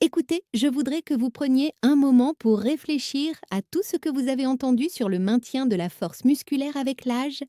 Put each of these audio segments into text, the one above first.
Écoutez, je voudrais que vous preniez un moment pour réfléchir à tout ce que vous avez entendu sur le maintien de la force musculaire avec l'âge.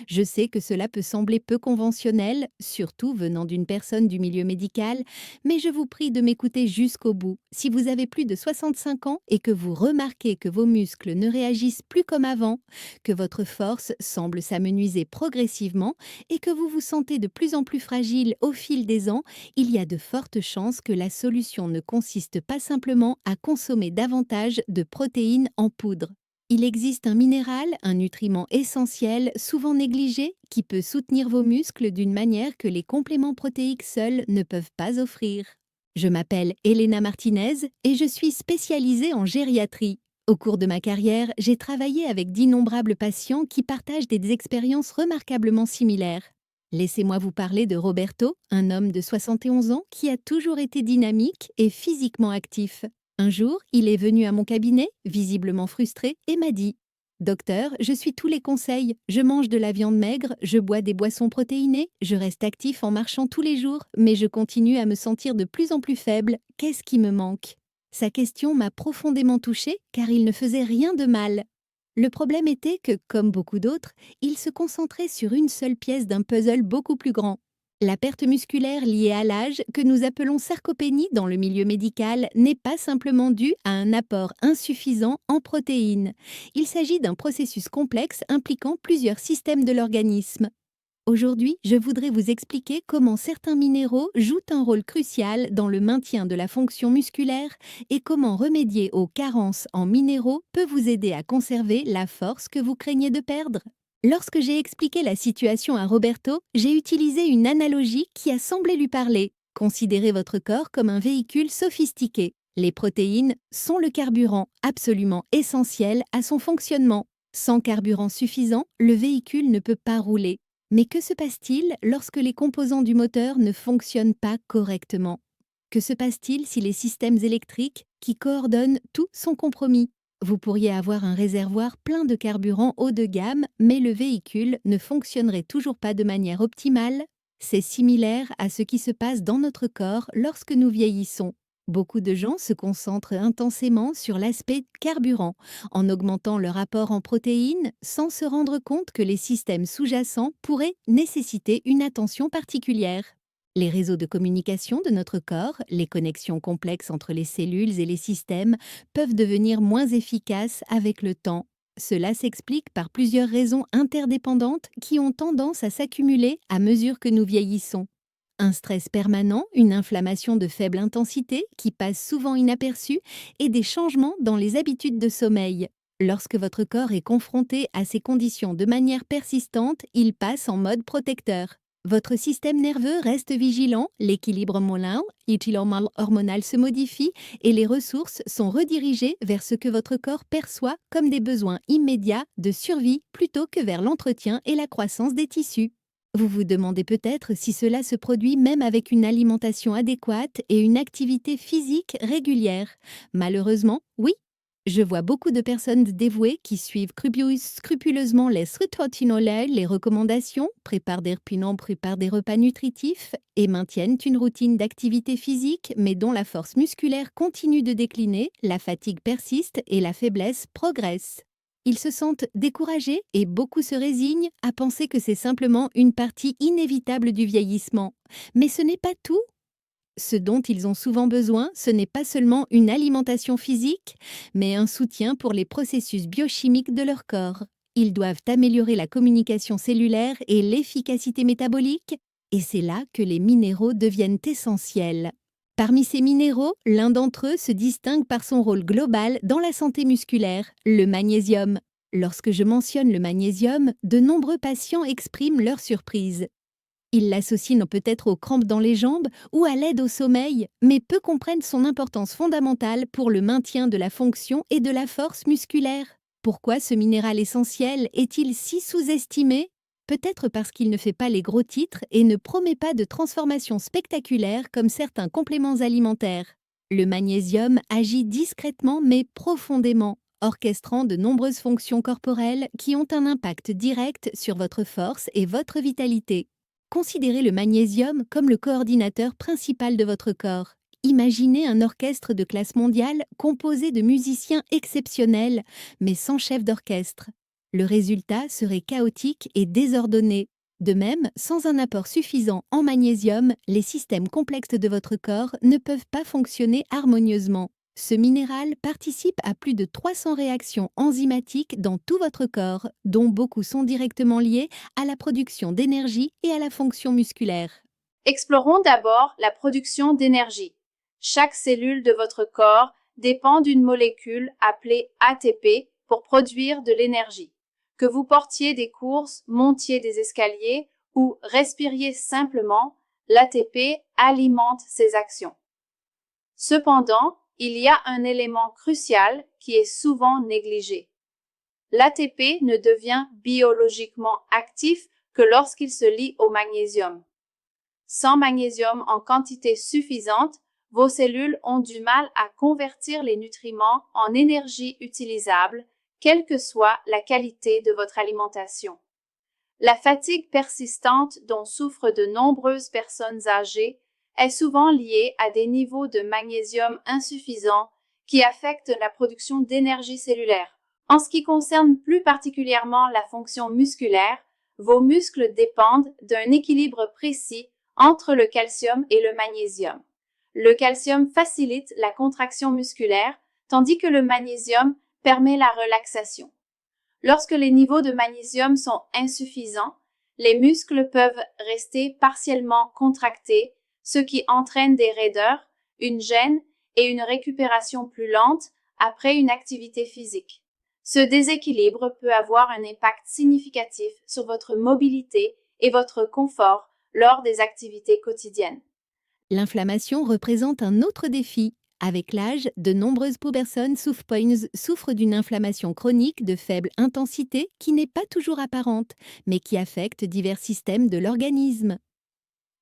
Je sais que cela peut sembler peu conventionnel, surtout venant d'une personne du milieu médical, mais je vous prie de m'écouter jusqu'au bout. Si vous avez plus de 65 ans et que vous remarquez que vos muscles ne réagissent plus comme avant, que votre force semble s'amenuiser progressivement et que vous vous sentez de plus en plus fragile au fil des ans, il y a de fortes chances que la solution ne consiste pas simplement à consommer davantage de protéines en poudre. Il existe un minéral, un nutriment essentiel, souvent négligé, qui peut soutenir vos muscles d'une manière que les compléments protéiques seuls ne peuvent pas offrir. Je m'appelle Elena Martinez et je suis spécialisée en gériatrie. Au cours de ma carrière, j'ai travaillé avec d'innombrables patients qui partagent des expériences remarquablement similaires. Laissez-moi vous parler de Roberto, un homme de 71 ans qui a toujours été dynamique et physiquement actif. Un jour, il est venu à mon cabinet, visiblement frustré, et m'a dit: Docteur, je suis tous les conseils, je mange de la viande maigre, je bois des boissons protéinées, je reste actif en marchant tous les jours, mais je continue à me sentir de plus en plus faible. Qu'est-ce qui me manque? Sa question m'a profondément touchée car il ne faisait rien de mal. Le problème était que, comme beaucoup d'autres, il se concentrait sur une seule pièce d'un puzzle beaucoup plus grand. La perte musculaire liée à l'âge, que nous appelons sarcopénie dans le milieu médical, n'est pas simplement due à un apport insuffisant en protéines. Il s'agit d'un processus complexe impliquant plusieurs systèmes de l'organisme. Aujourd'hui, je voudrais vous expliquer comment certains minéraux jouent un rôle crucial dans le maintien de la fonction musculaire et comment remédier aux carences en minéraux peut vous aider à conserver la force que vous craignez de perdre. Lorsque j'ai expliqué la situation à Roberto, j'ai utilisé une analogie qui a semblé lui parler. Considérez votre corps comme un véhicule sophistiqué. Les protéines sont le carburant absolument essentiel à son fonctionnement. Sans carburant suffisant, le véhicule ne peut pas rouler. Mais que se passe-t-il lorsque les composants du moteur ne fonctionnent pas correctement? Que se passe-t-il si les systèmes électriques qui coordonnent tout sont compromis? Vous pourriez avoir un réservoir plein de carburant haut de gamme, mais le véhicule ne fonctionnerait toujours pas de manière optimale. C'est similaire à ce qui se passe dans notre corps lorsque nous vieillissons. Beaucoup de gens se concentrent intensément sur l'aspect carburant, en augmentant leur apport en protéines, sans se rendre compte que les systèmes sous-jacents pourraient nécessiter une attention particulière. Les réseaux de communication de notre corps, les connexions complexes entre les cellules et les systèmes, peuvent devenir moins efficaces avec le temps. Cela s'explique par plusieurs raisons interdépendantes qui ont tendance à s'accumuler à mesure que nous vieillissons. Un stress permanent, une inflammation de faible intensité qui passe souvent inaperçue et des changements dans les habitudes de sommeil. Lorsque votre corps est confronté à ces conditions de manière persistante, il passe en mode protecteur. Votre système nerveux reste vigilant, l'équilibre hormonal se modifie et les ressources sont redirigées vers ce que votre corps perçoit comme des besoins immédiats de survie plutôt que vers l'entretien et la croissance des tissus. Vous vous demandez peut-être si cela se produit même avec une alimentation adéquate et une activité physique régulière. Malheureusement, oui. Je vois beaucoup de personnes dévouées qui suivent scrupuleusement les recommandations, préparent des repas nutritifs et maintiennent une routine d'activité physique, mais dont la force musculaire continue de décliner, la fatigue persiste et la faiblesse progresse. Ils se sentent découragés et beaucoup se résignent à penser que c'est simplement une partie inévitable du vieillissement. Mais ce n'est pas tout. Ce dont ils ont souvent besoin, ce n'est pas seulement une alimentation physique, mais un soutien pour les processus biochimiques de leur corps. Ils doivent améliorer la communication cellulaire et l'efficacité métabolique, et c'est là que les minéraux deviennent essentiels. Parmi ces minéraux, l'un d'entre eux se distingue par son rôle global dans la santé musculaire, le magnésium. Lorsque je mentionne le magnésium, de nombreux patients expriment leur surprise. Ils l'associent peut-être aux crampes dans les jambes ou à l'aide au sommeil, mais peu comprennent son importance fondamentale pour le maintien de la fonction et de la force musculaire. Pourquoi ce minéral essentiel est-il si sous-estimé? Peut-être parce qu'il ne fait pas les gros titres et ne promet pas de transformation spectaculaire comme certains compléments alimentaires. Le magnésium agit discrètement mais profondément, orchestrant de nombreuses fonctions corporelles qui ont un impact direct sur votre force et votre vitalité. Considérez le magnésium comme le coordinateur principal de votre corps. Imaginez un orchestre de classe mondiale composé de musiciens exceptionnels, mais sans chef d'orchestre. Le résultat serait chaotique et désordonné. De même, sans un apport suffisant en magnésium, les systèmes complexes de votre corps ne peuvent pas fonctionner harmonieusement. Ce minéral participe à plus de 300 réactions enzymatiques dans tout votre corps, dont beaucoup sont directement liées à la production d'énergie et à la fonction musculaire. Explorons d'abord la production d'énergie. Chaque cellule de votre corps dépend d'une molécule appelée ATP pour produire de l'énergie. Que vous portiez des courses, montiez des escaliers ou respiriez simplement, l'ATP alimente ces actions. Cependant, il y a un élément crucial qui est souvent négligé. L'ATP ne devient biologiquement actif que lorsqu'il se lie au magnésium. Sans magnésium en quantité suffisante, vos cellules ont du mal à convertir les nutriments en énergie utilisable, quelle que soit la qualité de votre alimentation. La fatigue persistante dont souffrent de nombreuses personnes âgées est souvent liée à des niveaux de magnésium insuffisants qui affectent la production d'énergie cellulaire. En ce qui concerne plus particulièrement la fonction musculaire, vos muscles dépendent d'un équilibre précis entre le calcium et le magnésium. Le calcium facilite la contraction musculaire, tandis que le magnésium permet la relaxation. Lorsque les niveaux de magnésium sont insuffisants, les muscles peuvent rester partiellement contractés, ce qui entraîne des raideurs, une gêne et une récupération plus lente après une activité physique. Ce déséquilibre peut avoir un impact significatif sur votre mobilité et votre confort lors des activités quotidiennes. L'inflammation représente un autre défi. Avec l'âge, de nombreuses personnes souffrent d'une inflammation chronique de faible intensité qui n'est pas toujours apparente, mais qui affecte divers systèmes de l'organisme.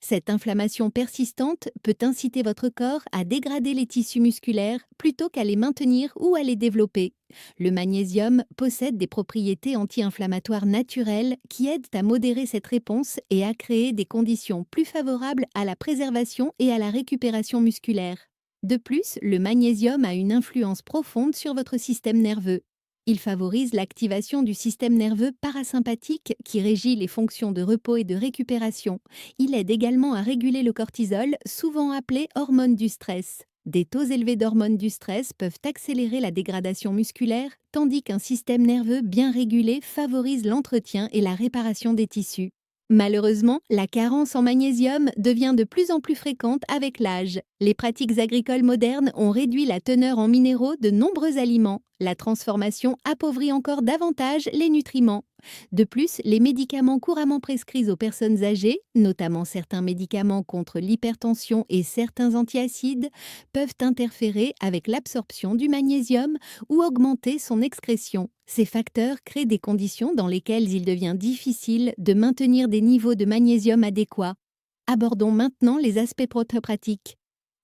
Cette inflammation persistante peut inciter votre corps à dégrader les tissus musculaires plutôt qu'à les maintenir ou à les développer. Le magnésium possède des propriétés anti-inflammatoires naturelles qui aident à modérer cette réponse et à créer des conditions plus favorables à la préservation et à la récupération musculaire. De plus, le magnésium a une influence profonde sur votre système nerveux. Il favorise l'activation du système nerveux parasympathique qui régit les fonctions de repos et de récupération. Il aide également à réguler le cortisol, souvent appelé hormone du stress. Des taux élevés d'hormones du stress peuvent accélérer la dégradation musculaire, tandis qu'un système nerveux bien régulé favorise l'entretien et la réparation des tissus. Malheureusement, la carence en magnésium devient de plus en plus fréquente avec l'âge. Les pratiques agricoles modernes ont réduit la teneur en minéraux de nombreux aliments. La transformation appauvrit encore davantage les nutriments. De plus, les médicaments couramment prescrits aux personnes âgées, notamment certains médicaments contre l'hypertension et certains antiacides, peuvent interférer avec l'absorption du magnésium ou augmenter son excrétion. Ces facteurs créent des conditions dans lesquelles il devient difficile de maintenir des niveaux de magnésium adéquats. Abordons maintenant les aspects pratiques.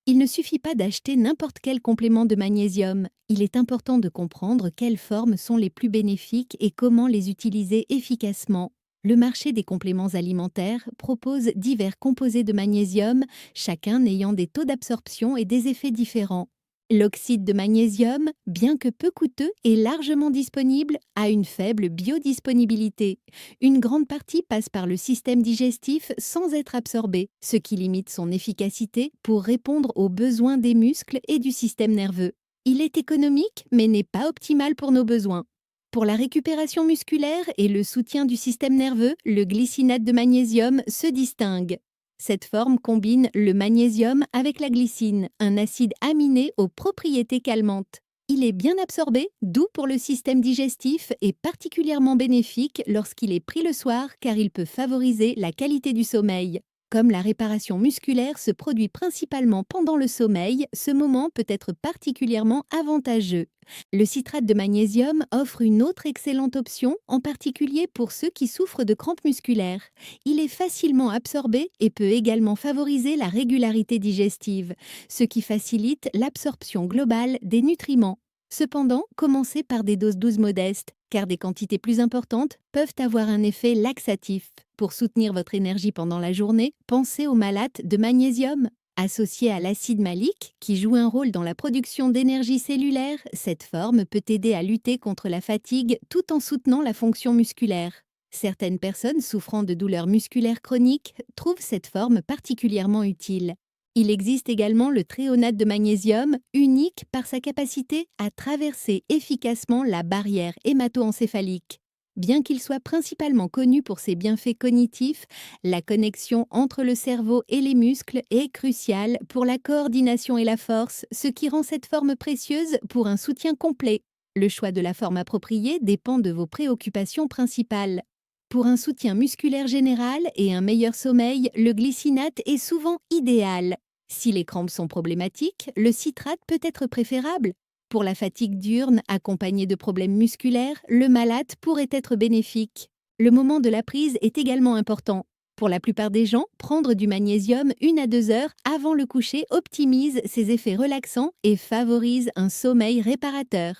Il ne suffit pas d'acheter n'importe quel complément de magnésium. Il est important de comprendre quelles formes sont les plus bénéfiques et comment les utiliser efficacement. Le marché des compléments alimentaires propose divers composés de magnésium, chacun ayant des taux d'absorption et des effets différents. L'oxyde de magnésium, bien que peu coûteux et largement disponible, a une faible biodisponibilité. Une grande partie passe par le système digestif sans être absorbée, ce qui limite son efficacité pour répondre aux besoins des muscles et du système nerveux. Il est économique, mais n'est pas optimal pour nos besoins. Pour la récupération musculaire et le soutien du système nerveux, le glycinate de magnésium se distingue. Cette forme combine le magnésium avec la glycine, un acide aminé aux propriétés calmantes. Il est bien absorbé, doux pour le système digestif et particulièrement bénéfique lorsqu'il est pris le soir car il peut favoriser la qualité du sommeil. Comme la réparation musculaire se produit principalement pendant le sommeil, ce moment peut être particulièrement avantageux. Le citrate de magnésium offre une autre excellente option, en particulier pour ceux qui souffrent de crampes musculaires. Il est facilement absorbé et peut également favoriser la régularité digestive, ce qui facilite l'absorption globale des nutriments. Cependant, commencez par des doses modestes, car des quantités plus importantes peuvent avoir un effet laxatif. Pour soutenir votre énergie pendant la journée, pensez au malate de magnésium. Associée à l'acide malique, qui joue un rôle dans la production d'énergie cellulaire, cette forme peut aider à lutter contre la fatigue tout en soutenant la fonction musculaire. Certaines personnes souffrant de douleurs musculaires chroniques trouvent cette forme particulièrement utile. Il existe également le thréonate de magnésium, unique par sa capacité à traverser efficacement la barrière hémato-encéphalique. Bien qu'il soit principalement connu pour ses bienfaits cognitifs, la connexion entre le cerveau et les muscles est cruciale pour la coordination et la force, ce qui rend cette forme précieuse pour un soutien complet. Le choix de la forme appropriée dépend de vos préoccupations principales. Pour un soutien musculaire général et un meilleur sommeil, le glycinate est souvent idéal. Si les crampes sont problématiques, le citrate peut être préférable. Pour la fatigue diurne accompagnée de problèmes musculaires, le malate pourrait être bénéfique. Le moment de la prise est également important. Pour la plupart des gens, prendre du magnésium 1 à 2 heures avant le coucher optimise ses effets relaxants et favorise un sommeil réparateur.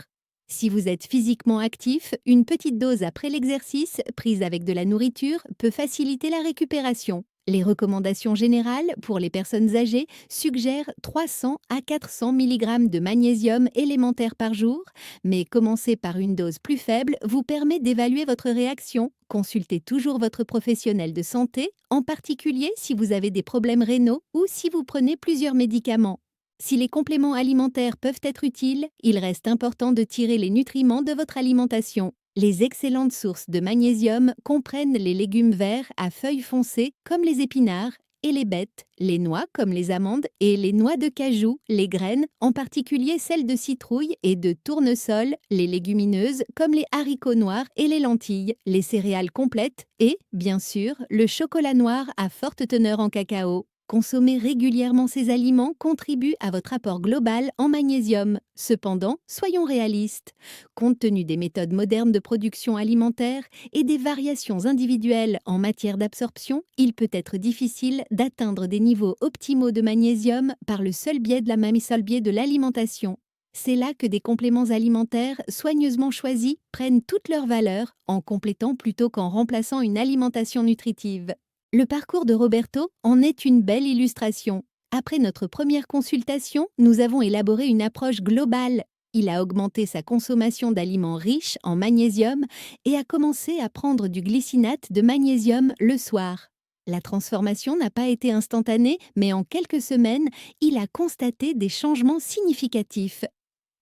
Si vous êtes physiquement actif, une petite dose après l'exercice, prise avec de la nourriture, peut faciliter la récupération. Les recommandations générales pour les personnes âgées suggèrent 300 à 400 mg de magnésium élémentaire par jour, mais commencer par une dose plus faible vous permet d'évaluer votre réaction. Consultez toujours votre professionnel de santé, en particulier si vous avez des problèmes rénaux ou si vous prenez plusieurs médicaments. Si les compléments alimentaires peuvent être utiles, il reste important de tirer les nutriments de votre alimentation. Les excellentes sources de magnésium comprennent les légumes verts à feuilles foncées comme les épinards et les baies, les noix comme les amandes et les noix de cajou, les graines, en particulier celles de citrouille et de tournesol, les légumineuses comme les haricots noirs et les lentilles, les céréales complètes et, bien sûr, le chocolat noir à forte teneur en cacao. Consommer régulièrement ces aliments contribue à votre apport global en magnésium. Cependant, soyons réalistes. Compte tenu des méthodes modernes de production alimentaire et des variations individuelles en matière d'absorption, il peut être difficile d'atteindre des niveaux optimaux de magnésium par le seul biais de l'alimentation. C'est là que des compléments alimentaires soigneusement choisis prennent toute leur valeur en complétant plutôt qu'en remplaçant une alimentation nutritive. Le parcours de Roberto en est une belle illustration. Après notre première consultation, nous avons élaboré une approche globale. Il a augmenté sa consommation d'aliments riches en magnésium et a commencé à prendre du glycinate de magnésium le soir. La transformation n'a pas été instantanée, mais en quelques semaines, il a constaté des changements significatifs.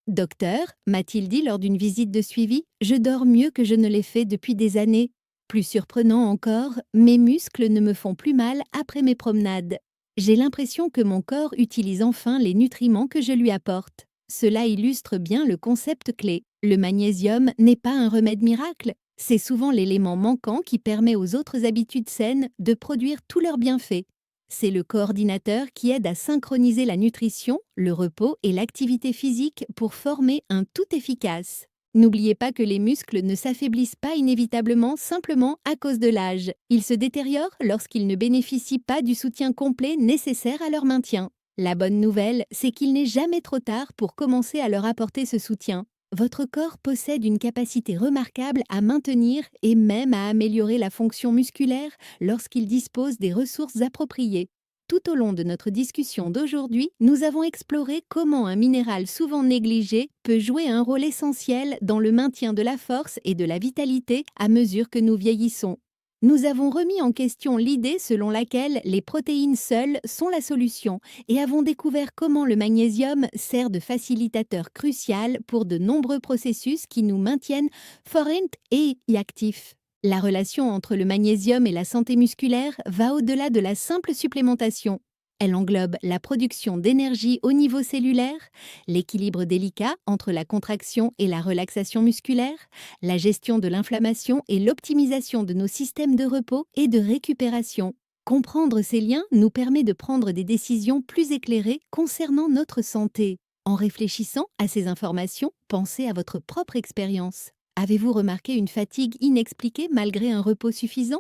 Docteur, m'a-t-il dit lors d'une visite de suivi, je dors mieux que je ne l'ai fait depuis des années. Plus surprenant encore, mes muscles ne me font plus mal après mes promenades. J'ai l'impression que mon corps utilise enfin les nutriments que je lui apporte. Cela illustre bien le concept clé. Le magnésium n'est pas un remède miracle. C'est souvent l'élément manquant qui permet aux autres habitudes saines de produire tous leurs bienfaits. C'est le coordinateur qui aide à synchroniser la nutrition, le repos et l'activité physique pour former un tout efficace. N'oubliez pas que les muscles ne s'affaiblissent pas inévitablement simplement à cause de l'âge. Ils se détériorent lorsqu'ils ne bénéficient pas du soutien complet nécessaire à leur maintien. La bonne nouvelle, c'est qu'il n'est jamais trop tard pour commencer à leur apporter ce soutien. Votre corps possède une capacité remarquable à maintenir et même à améliorer la fonction musculaire lorsqu'il dispose des ressources appropriées. Tout au long de notre discussion d'aujourd'hui, nous avons exploré comment un minéral souvent négligé peut jouer un rôle essentiel dans le maintien de la force et de la vitalité à mesure que nous vieillissons. Nous avons remis en question l'idée selon laquelle les protéines seules sont la solution et avons découvert comment le magnésium sert de facilitateur crucial pour de nombreux processus qui nous maintiennent forts et actifs. La relation entre le magnésium et la santé musculaire va au-delà de la simple supplémentation. Elle englobe la production d'énergie au niveau cellulaire, l'équilibre délicat entre la contraction et la relaxation musculaire, la gestion de l'inflammation et l'optimisation de nos systèmes de repos et de récupération. Comprendre ces liens nous permet de prendre des décisions plus éclairées concernant notre santé. En réfléchissant à ces informations, pensez à votre propre expérience. Avez-vous remarqué une fatigue inexpliquée malgré un repos suffisant?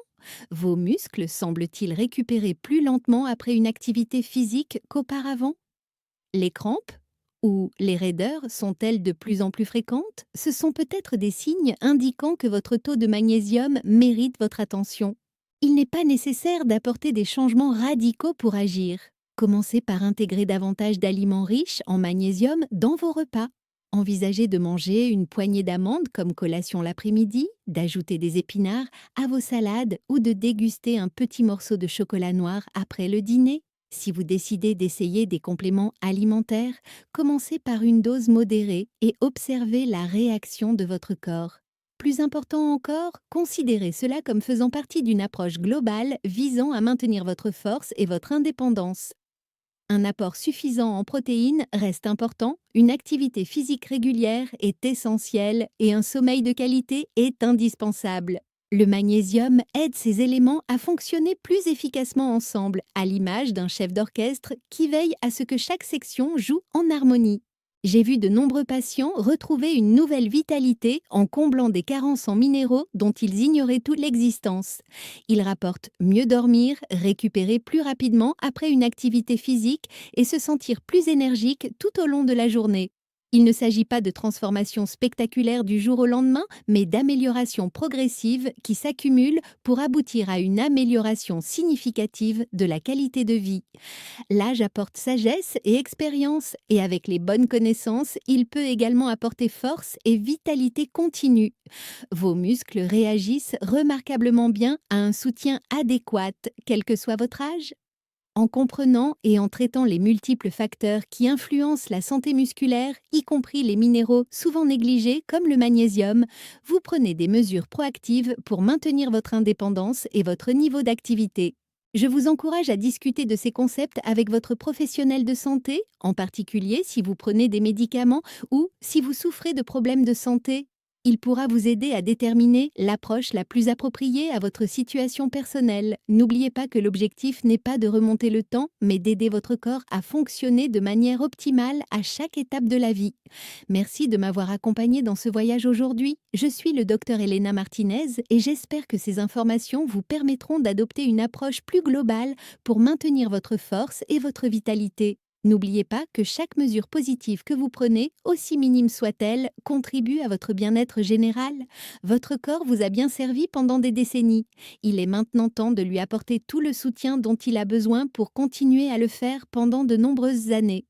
Vos muscles semblent-ils récupérer plus lentement après une activité physique qu'auparavant? Les crampes ou les raideurs sont-elles de plus en plus fréquentes? Ce sont peut-être des signes indiquant que votre taux de magnésium mérite votre attention. Il n'est pas nécessaire d'apporter des changements radicaux pour agir. Commencez par intégrer davantage d'aliments riches en magnésium dans vos repas. Envisagez de manger une poignée d'amandes comme collation l'après-midi, d'ajouter des épinards à vos salades ou de déguster un petit morceau de chocolat noir après le dîner. Si vous décidez d'essayer des compléments alimentaires, commencez par une dose modérée et observez la réaction de votre corps. Plus important encore, considérez cela comme faisant partie d'une approche globale visant à maintenir votre force et votre indépendance. Un apport suffisant en protéines reste important, une activité physique régulière est essentielle et un sommeil de qualité est indispensable. Le magnésium aide ces éléments à fonctionner plus efficacement ensemble, à l'image d'un chef d'orchestre qui veille à ce que chaque section joue en harmonie. J'ai vu de nombreux patients retrouver une nouvelle vitalité en comblant des carences en minéraux dont ils ignoraient toute l'existence. Ils rapportent mieux dormir, récupérer plus rapidement après une activité physique et se sentir plus énergique tout au long de la journée. Il ne s'agit pas de transformation spectaculaire du jour au lendemain, mais d'améliorations progressives qui s'accumulent pour aboutir à une amélioration significative de la qualité de vie. L'âge apporte sagesse et expérience, et avec les bonnes connaissances, il peut également apporter force et vitalité continue. Vos muscles réagissent remarquablement bien à un soutien adéquat, quel que soit votre âge. En comprenant et en traitant les multiples facteurs qui influencent la santé musculaire, y compris les minéraux souvent négligés comme le magnésium, vous prenez des mesures proactives pour maintenir votre indépendance et votre niveau d'activité. Je vous encourage à discuter de ces concepts avec votre professionnel de santé, en particulier si vous prenez des médicaments ou si vous souffrez de problèmes de santé. Il pourra vous aider à déterminer l'approche la plus appropriée à votre situation personnelle. N'oubliez pas que l'objectif n'est pas de remonter le temps, mais d'aider votre corps à fonctionner de manière optimale à chaque étape de la vie. Merci de m'avoir accompagné dans ce voyage aujourd'hui. Je suis le docteur Elena Martinez et j'espère que ces informations vous permettront d'adopter une approche plus globale pour maintenir votre force et votre vitalité. N'oubliez pas que chaque mesure positive que vous prenez, aussi minime soit-elle, contribue à votre bien-être général. Votre corps vous a bien servi pendant des décennies. Il est maintenant temps de lui apporter tout le soutien dont il a besoin pour continuer à le faire pendant de nombreuses années.